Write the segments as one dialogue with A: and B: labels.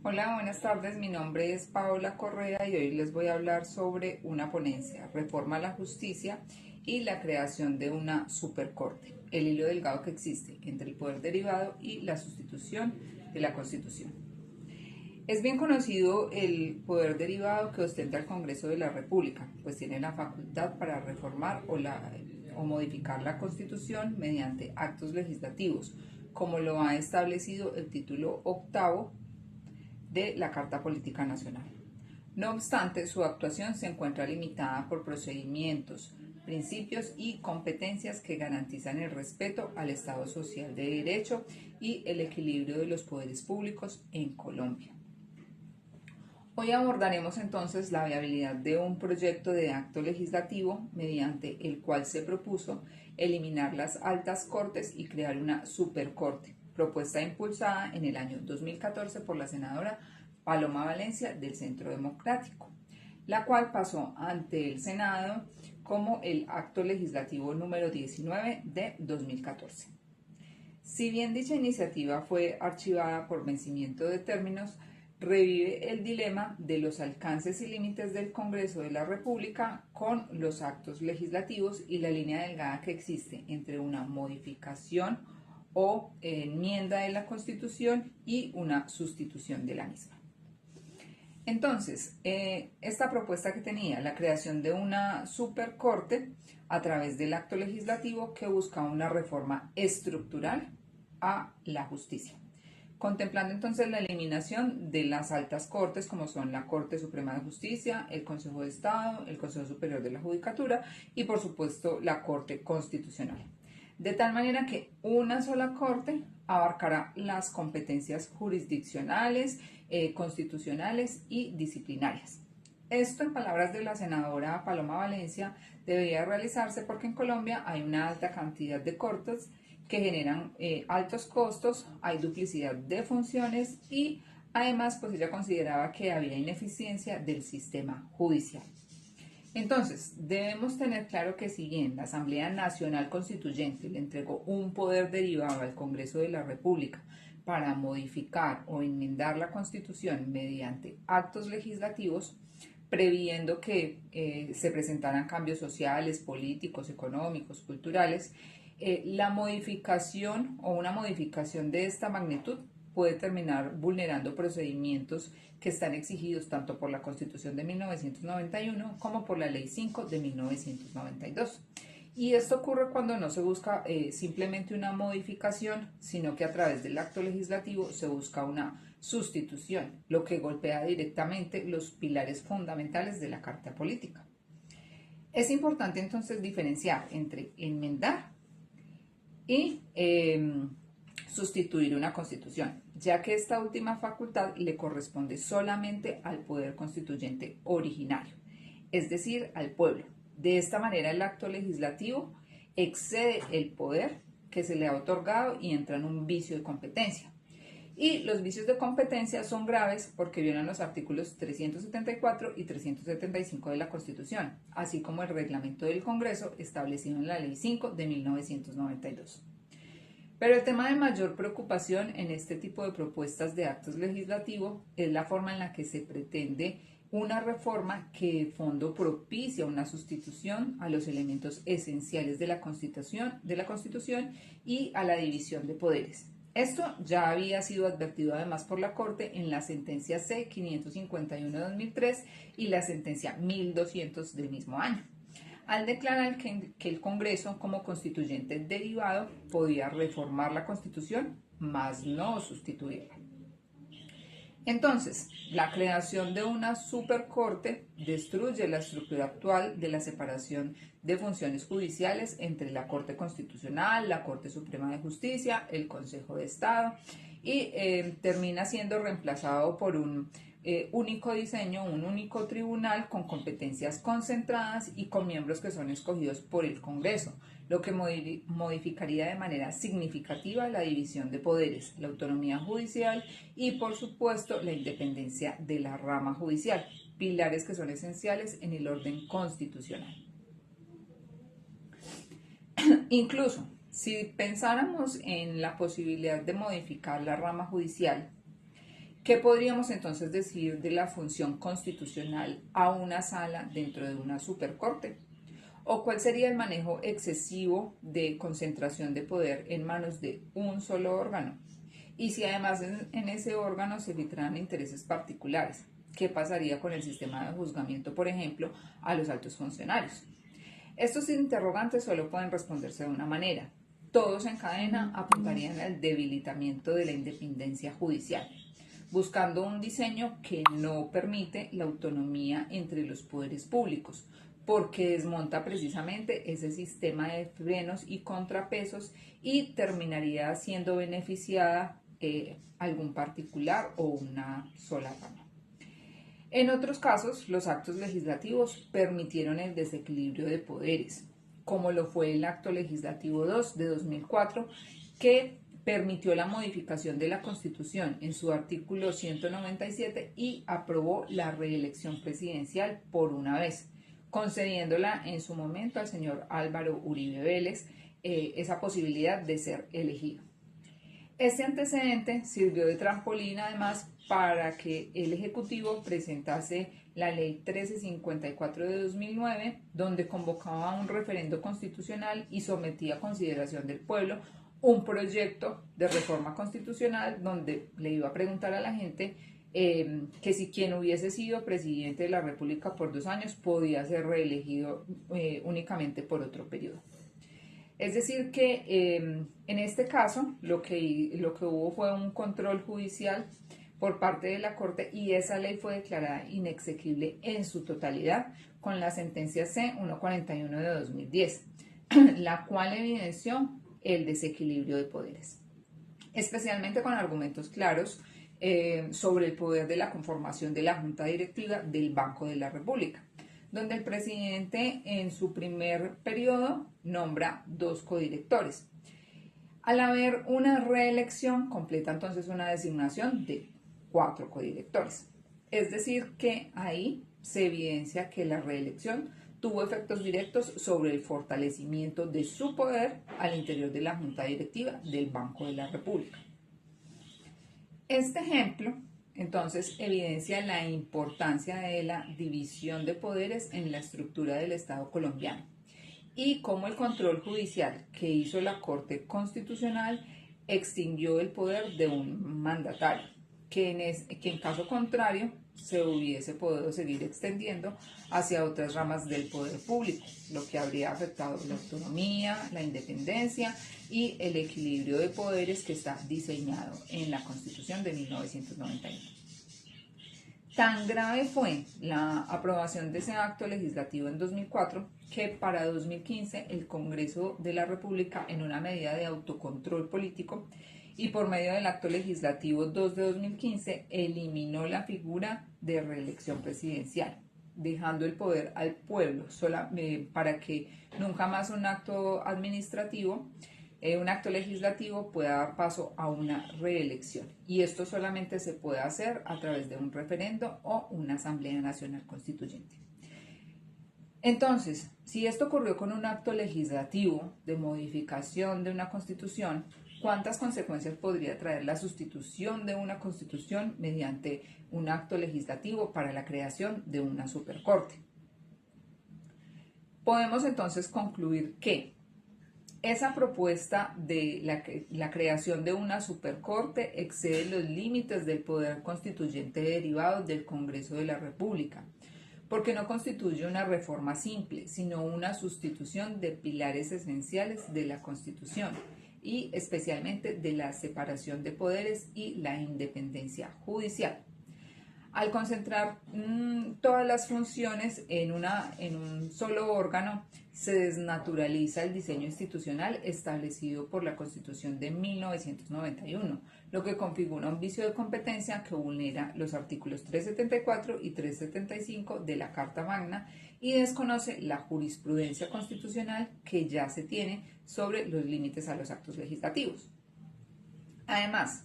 A: Hola, buenas tardes. Mi nombre es Paola Correa y hoy les voy a hablar sobre una ponencia, reforma a la justicia y la creación de una supercorte, el hilo delgado que existe entre el poder derivado y la sustitución de la Constitución. Es bien conocido el poder derivado que ostenta el Congreso de la República, pues tiene la facultad para reformar o modificar la Constitución mediante actos legislativos, como lo ha establecido el título octavo de la Carta Política Nacional. No obstante, su actuación se encuentra limitada por procedimientos, principios y competencias que garantizan el respeto al Estado social de derecho y el equilibrio de los poderes públicos en Colombia. Hoy abordaremos entonces la viabilidad de un proyecto de acto legislativo mediante el cual se propuso eliminar las altas cortes y crear una supercorte, propuesta impulsada en el año 2014 por la senadora Paloma Valencia del Centro Democrático, la cual pasó ante el Senado como el acto legislativo número 19 de 2014. Si bien dicha iniciativa fue archivada por vencimiento de términos, revive el dilema de los alcances y límites del Congreso de la República con los actos legislativos y la línea delgada que existe entre una modificación o enmienda de la Constitución y una sustitución de la misma. Entonces, esta propuesta que tenía, la creación de una supercorte a través del acto legislativo que busca una reforma estructural a la justicia, contemplando entonces la eliminación de las altas cortes como son la Corte Suprema de Justicia, el Consejo de Estado, el Consejo Superior de la Judicatura y por supuesto la Corte Constitucional. De tal manera que una sola corte abarcará las competencias jurisdiccionales, constitucionales y disciplinarias. Esto, en palabras de la senadora Paloma Valencia, debería realizarse porque en Colombia hay una alta cantidad de cortes que generan altos costos, hay duplicidad de funciones y además pues ella consideraba que había ineficiencia del sistema judicial. Entonces, debemos tener claro que si bien la Asamblea Nacional Constituyente le entregó un poder derivado al Congreso de la República para modificar o enmendar la Constitución mediante actos legislativos, previendo que se presentaran cambios sociales, políticos, económicos, culturales, la modificación o una modificación de esta magnitud puede terminar vulnerando procedimientos que están exigidos tanto por la Constitución de 1991 como por la Ley 5 de 1992. Y esto ocurre cuando no se busca simplemente una modificación, sino que a través del acto legislativo se busca una sustitución, lo que golpea directamente los pilares fundamentales de la Carta Política. Es importante entonces diferenciar entre enmendar y sustituir una constitución, ya que esta última facultad le corresponde solamente al poder constituyente originario, es decir, al pueblo. De esta manera, el acto legislativo excede el poder que se le ha otorgado y entra en un vicio de competencia. Y los vicios de competencia son graves porque violan los artículos 374 y 375 de la Constitución, así como el reglamento del Congreso establecido en la Ley 5 de 1992. Pero el tema de mayor preocupación en este tipo de propuestas de actos legislativos es la forma en la que se pretende una reforma que de fondo propicia una sustitución a los elementos esenciales de la Constitución y a la división de poderes. Esto ya había sido advertido además por la Corte en la sentencia C-551 de 2003 y la sentencia 1200 del mismo año, al declarar que el Congreso como constituyente derivado podía reformar la Constitución, mas no sustituirla. Entonces, la creación de una supercorte destruye la estructura actual de la separación de funciones judiciales entre la Corte Constitucional, la Corte Suprema de Justicia, el Consejo de Estado y termina siendo reemplazado por un único diseño, un único tribunal con competencias concentradas y con miembros que son escogidos por el Congreso, lo que modificaría de manera significativa la división de poderes, la autonomía judicial y, por supuesto, la independencia de la rama judicial, pilares que son esenciales en el orden constitucional. Incluso, si pensáramos en la posibilidad de modificar la rama judicial, ¿Qué podríamos entonces decir de la función constitucional a una sala dentro de una supercorte? ¿O cuál sería el manejo excesivo de concentración de poder en manos de un solo órgano? Y si además en ese órgano se filtran intereses particulares, ¿qué pasaría con el sistema de juzgamiento, por ejemplo, a los altos funcionarios? Estos interrogantes solo pueden responderse de una manera. Todos en cadena apuntarían al debilitamiento de la independencia judicial, buscando un diseño que no permite la autonomía entre los poderes públicos, porque desmonta precisamente ese sistema de frenos y contrapesos y terminaría siendo beneficiada algún particular o una sola rama. En otros casos, los actos legislativos permitieron el desequilibrio de poderes, como lo fue el Acto Legislativo 2 de 2004, que permitió la modificación de la Constitución en su artículo 197 y aprobó la reelección presidencial por una vez, concediéndola en su momento al señor Álvaro Uribe Vélez esa posibilidad de ser elegido. Este antecedente sirvió de trampolín además para que el Ejecutivo presentase la Ley 1354 de 2009, donde convocaba un referendo constitucional y sometía a consideración del pueblo un proyecto de reforma constitucional donde le iba a preguntar a la gente que si quien hubiese sido presidente de la República por 2 años podía ser reelegido únicamente por otro periodo. Es decir que en este caso lo que hubo fue un control judicial por parte de la Corte y esa ley fue declarada inexequible en su totalidad con la sentencia C-141 de 2010, la cual evidenció el desequilibrio de poderes, especialmente con argumentos claros sobre el poder de la conformación de la Junta Directiva del Banco de la República, donde el presidente en su primer periodo nombra 2 codirectores. Al haber una reelección, completa entonces una designación de 4 codirectores. Es decir, que ahí se evidencia que la reelección tuvo efectos directos sobre el fortalecimiento de su poder al interior de la Junta Directiva del Banco de la República. Este ejemplo entonces evidencia la importancia de la división de poderes en la estructura del Estado colombiano y cómo el control judicial que hizo la Corte Constitucional extinguió el poder de un mandatario, que en caso contrario se hubiese podido seguir extendiendo hacia otras ramas del poder público, lo que habría afectado la autonomía, la independencia y el equilibrio de poderes que está diseñado en la Constitución de 1991. Tan grave fue la aprobación de ese acto legislativo en 2004 que para 2015 el Congreso de la República, en una medida de autocontrol político y por medio del acto legislativo 2 de 2015, eliminó la figura de reelección presidencial, dejando el poder al pueblo para que nunca más un acto administrativo, un acto legislativo pueda dar paso a una reelección. Y esto solamente se puede hacer a través de un referendo o una Asamblea Nacional Constituyente. Entonces, si esto ocurrió con un acto legislativo de modificación de una constitución, ¿cuántas consecuencias podría traer la sustitución de una constitución mediante un acto legislativo para la creación de una supercorte? Podemos entonces concluir que esa propuesta de la creación de una supercorte excede los límites del poder constituyente derivado del Congreso de la República, porque no constituye una reforma simple, sino una sustitución de pilares esenciales de la Constitución y especialmente de la separación de poderes y la independencia judicial. Al concentrar todas las funciones en un solo órgano, se desnaturaliza el diseño institucional establecido por la Constitución de 1991, lo que configura un vicio de competencia que vulnera los artículos 374 y 375 de la Carta Magna y desconoce la jurisprudencia constitucional que ya se tiene sobre los límites a los actos legislativos. Además,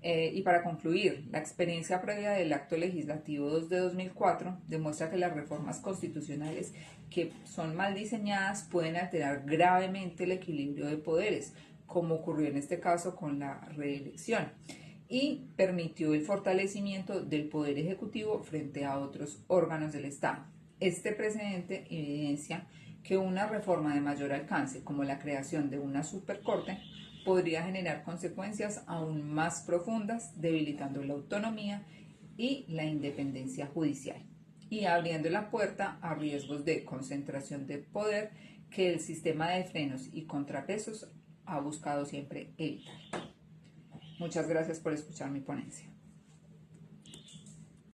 A: y para concluir, la experiencia previa del Acto Legislativo 2 de 2004 demuestra que las reformas constitucionales que son mal diseñadas pueden alterar gravemente el equilibrio de poderes, como ocurrió en este caso con la reelección, y permitió el fortalecimiento del Poder Ejecutivo frente a otros órganos del Estado. Este precedente evidencia que una reforma de mayor alcance, como la creación de una supercorte, podría generar consecuencias aún más profundas, debilitando la autonomía y la independencia judicial y abriendo la puerta a riesgos de concentración de poder que el sistema de frenos y contrapesos ha buscado siempre evitar. Muchas gracias por escuchar mi ponencia.